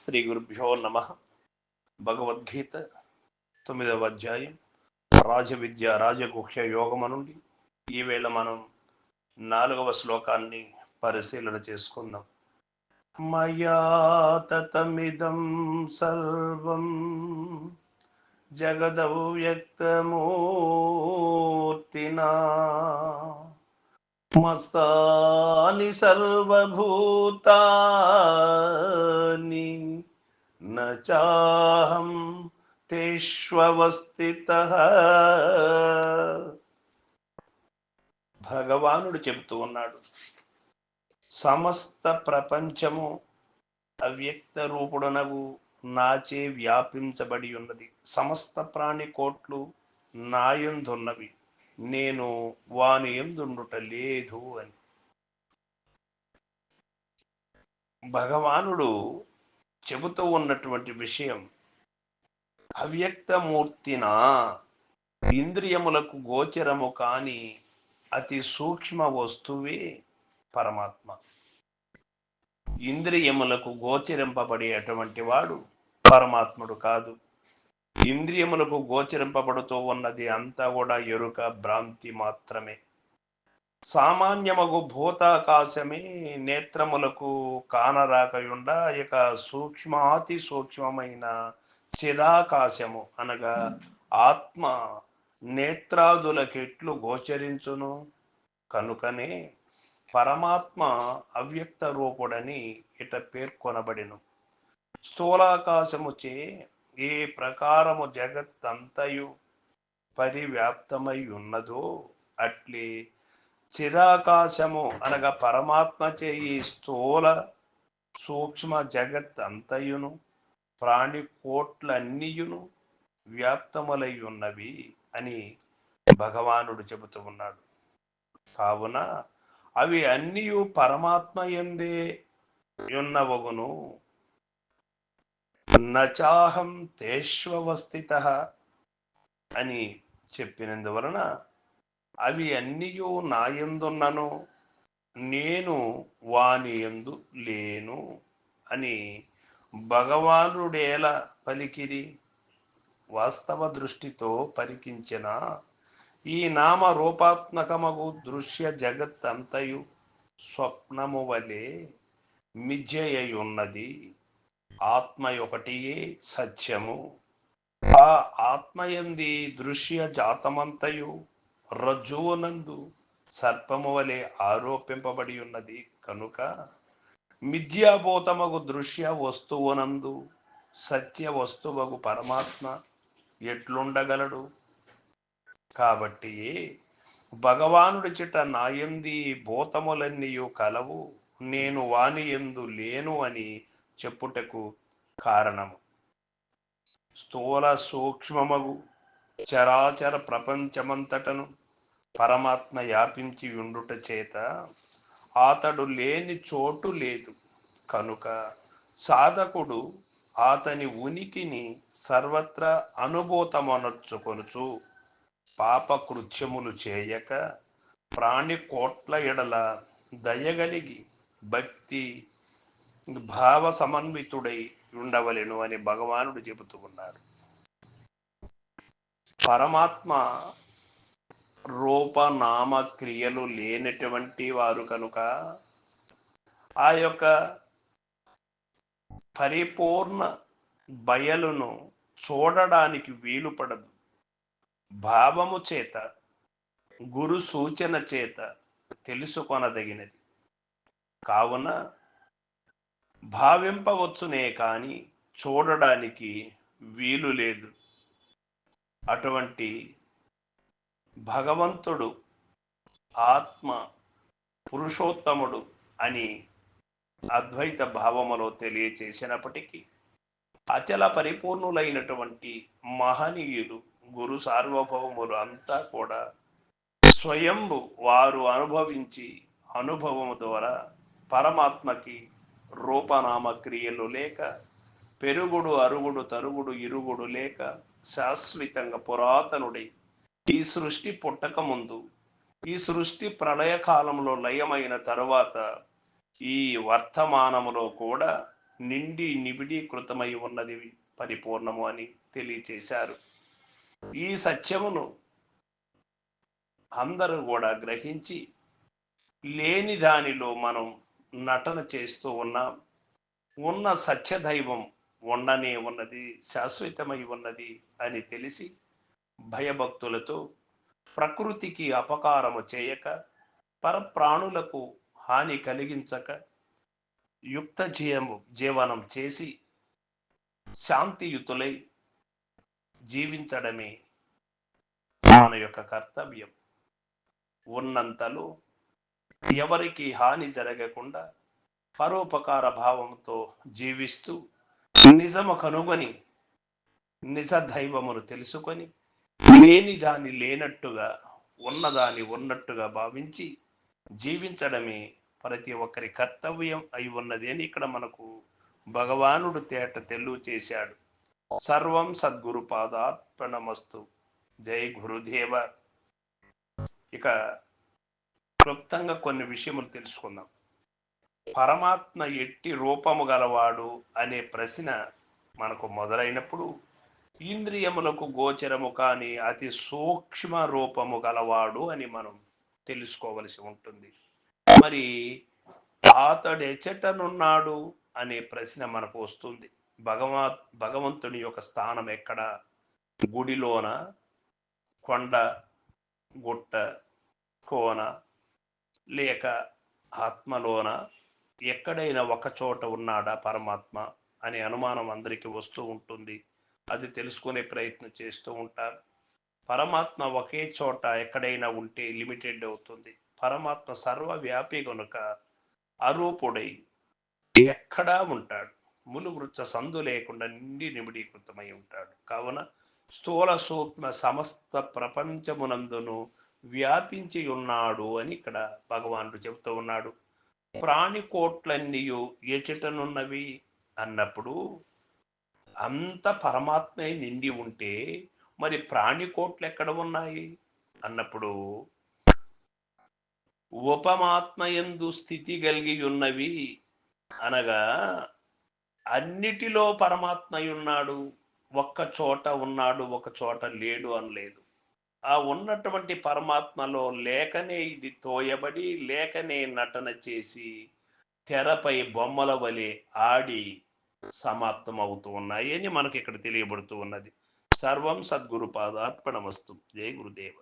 శ్రీ గురుభ్యో నమ. భగవద్గీత 9వ అధ్యాయం రాజవిద్య రాజగుహ్య యోగము నుండి ఈవేళ మనం 4వ శ్లోకాన్ని పరిశీలన చేసుకుందాం. మయా తతమిదం సర్వం జగదవ్యక్తమూర్తినా మస్తాని సర్వభూతాని నచాహం తేష్వస్థితః. భగవానుడు చెబుతూ ఉన్నాడు, సమస్త ప్రపంచము అవ్యక్త రూపుడనగు నాచే వ్యాపించబడి ఉన్నది. సమస్త ప్రాణి కోట్లు నాయందున్నవి, నేను వాని యందుండుట లేదు అని భగవానుడు చెబుతూ ఉన్నటువంటి విషయం. అవ్యక్తమూర్తిన, ఇంద్రియములకు గోచరము కాని అతి సూక్ష్మ వస్తువే పరమాత్మ. ఇంద్రియములకు గోచరింపబడేటువంటి వాడు పరమాత్ముడు కాదు. ఇంద్రియములకు గోచరింపబడుతూ ఉన్నది అంతా కూడా ఎరుక, భ్రాంతి మాత్రమే. సామాన్యమగు భూతాకాశమే నేత్రములకు కానరాకయుండా ఇక సూక్ష్మాతి సూక్ష్మమైన చిదాకాశము అనగా ఆత్మ నేత్రాదులకెట్లు గోచరించును. కనుకనే పరమాత్మ అవ్యక్త రూపుడని ఇట పేర్కొనబడిను. స్థూలాకాశముచే ఏ ప్రకారము జగత్తంతయు పరివ్యాప్తమై ఉన్నదో అట్లే చిదాకాశము అనగా పరమాత్మచే ఈ స్థూల సూక్ష్మ జగత్ అంతయును ప్రాణి కోట్లన్నీయును వ్యాప్తములై ఉన్నవి అని భగవానుడు చెబుతూ ఉన్నాడు. కావున అవి అన్నీ పరమాత్మ యందే ఉన్నవగును. నచాహం తేష్వస్థితః అని చెప్పినందువలన అవి అన్నీయూ నాయందున్నను, నేను వాని యందు లేను అని భగవానుడేలా పలికిరి. వాస్తవ దృష్టితో పరికించిన ఈ నామ రూపాత్మకమగు దృశ్య జగత్ అంతయు స్వప్నము వలె మిథ్యయై ఉన్నది. ఆత్మ ఒకటియే సత్యము. ఆ ఆత్మయంది దృశ్య జాతమంతయు రజ్జువునందు సర్పము వలె ఆరోపింపబడి ఉన్నది. కనుక మిథ్యాభూతమగు దృశ్య వస్తువునందు సత్య వస్తువగు పరమాత్మ ఎట్లుండగలడు? కాబట్టి భగవానుడి చిట నాయంది భూతములన్నీయు కలవు, నేను వాని యందు లేను అని చెప్పుటకు కారణము. స్థూల సూక్ష్మమగు చరాచర ప్రపంచమంతటను పరమాత్మ వ్యాపించి ఉండుట చేత అతడు లేని చోటు లేదు. కనుక సాధకుడు అతని ఉనికిని సర్వత్రా అనుభూతమనర్చుకొనుచు పాపకృత్యములు చేయక ప్రాణి కోట్ల ఎడల దయగలిగి భక్తి భావ సమన్వితుడై ఉండవలెను అని భగవానుడు చెబుతూ ఉన్నారు. పరమాత్మ రూపనామ క్రియలు లేనటువంటి వారు కనుక ఆ యొక్క పరిపూర్ణ బయలును చూడడానికి వీలు పడదు. భావము చేత, గురు సూచన చేత తెలుసుకొనదగినది. కావున భావింపవచ్చునే కాని చూడడానికి వీలు లేదు. అటువంటి భగవంతుడు ఆత్మ పురుషోత్తముడు అని అద్వైత భావములో తెలియచేసినప్పటికీ అచల పరిపూర్ణులైనటువంటి మహనీయులు గురు సార్వభౌములు అంతా కూడా స్వయంభు వారు అనుభవించి అనుభవము ద్వారా పరమాత్మకి రూపనామ క్రియలు లేక, పెరుగుడు అరుగుడు తరుగుడు ఇరుగుడు లేక శాశ్వతంగా పురాతనుడై ఈ సృష్టి పుట్టక ముందు, ఈ సృష్టి ప్రళయ కాలంలో లయమైన తరువాత ఈ వర్తమానములో కూడా నిండి నిబిడీకృతమై ఉన్నది పరిపూర్ణము అని తెలియచేశారు. ఈ సత్యమును అందరూ కూడా గ్రహించి లేని దానిలో మనం నటన చేస్తూ ఉన్నాం. ఉన్న సత్యదైవం ఉండనే ఉన్నది, శాశ్వతమై ఉన్నది అని తెలిసి భయభక్తులతో ప్రకృతికి అపకారము చేయక, పరప్రాణులకు హాని కలిగించక యుక్త జీవనం చేసి శాంతియుతులై జీవించడమే మన యొక్క కర్తవ్యం. ఉన్నంతలో ఎవరికి హాని జరగకుండా పరోపకార భావంతో జీవిస్తూ నిజము కనుగొని నిజ దైవమును తెలుసుకొని లేని దాని లేనట్టుగా ఉన్నదాని ఉన్నట్టుగా భావించి జీవించడమే ప్రతి ఒక్కరి కర్తవ్యం అయి ఉన్నది అని ఇక్కడ మనకు భగవానుడు తేట తెల్లు చేశాడు. సర్వం సద్గురు పాదార్పణమస్తు. జై గురుదేవ. ఇక క్లుప్తంగా కొన్ని విషయములు తెలుసుకుందాం. పరమాత్మ ఎట్టి రూపము గలవాడు అనే ప్రశ్న మనకు మొదలైనప్పుడు ఇంద్రియములకు గోచరము కాని అతి సూక్ష్మ రూపము గలవాడు అని మనం తెలుసుకోవలసి ఉంటుంది. మరి అతడెచటనున్నాడు అనే ప్రశ్న మనకు వస్తుంది. భగవంతుని యొక్క స్థానం ఎక్కడ? గుడిలోన, కొండ, గుట్ట, కోన, లేక ఆత్మలోన ఎక్కడైనా ఒక చోట ఉన్నాడా పరమాత్మ అనే అనుమానం అందరికీ వస్తూ ఉంటుంది. అది తెలుసుకునే ప్రయత్నం చేస్తూ ఉంటారు. పరమాత్మ ఒకే చోట ఎక్కడైనా ఉంటే లిమిటెడ్ అవుతుంది. పరమాత్మ సర్వవ్యాపి గనుక అరూపుడై ఎక్కడా ఉంటాడు. ములు వృచ్చ సందు లేకుండా నిండి నిమిడీకృతమై ఉంటాడు. కావున స్థూల సూక్ష్మ సమస్త ప్రపంచమునందును వ్యాపించి ఉన్నాడు అని ఇక్కడ భగవానుడు చెబుతూ ఉన్నాడు. ప్రాణికోట్లన్నీయు ఎచటనున్నవి అన్నప్పుడు అంత పరమాత్మే నిండి ఉంటే మరి ప్రాణికోట్లు ఎక్కడ ఉన్నాయి అన్నప్పుడు ఉపమాత్మయందు స్థితి కలిగి ఉన్నవి అనగా అన్నిటిలో పరమాత్మ ఉన్నాడు. ఒక్క చోట ఉన్నాడు, ఒక చోట లేడు అనలేదు. ఆ ఉన్నటువంటి పరమాత్మలో లేకనే ఇది తోయబడి, లేకనే నటన చేసి తెరపై బొమ్మల వలె ఆడి సమాప్తం అవుతూ ఉన్నాయి అని మనకి ఇక్కడ తెలియబడుతూ ఉన్నది. సర్వం సద్గురు పాదార్పణమస్తు. జై గురుదేవ.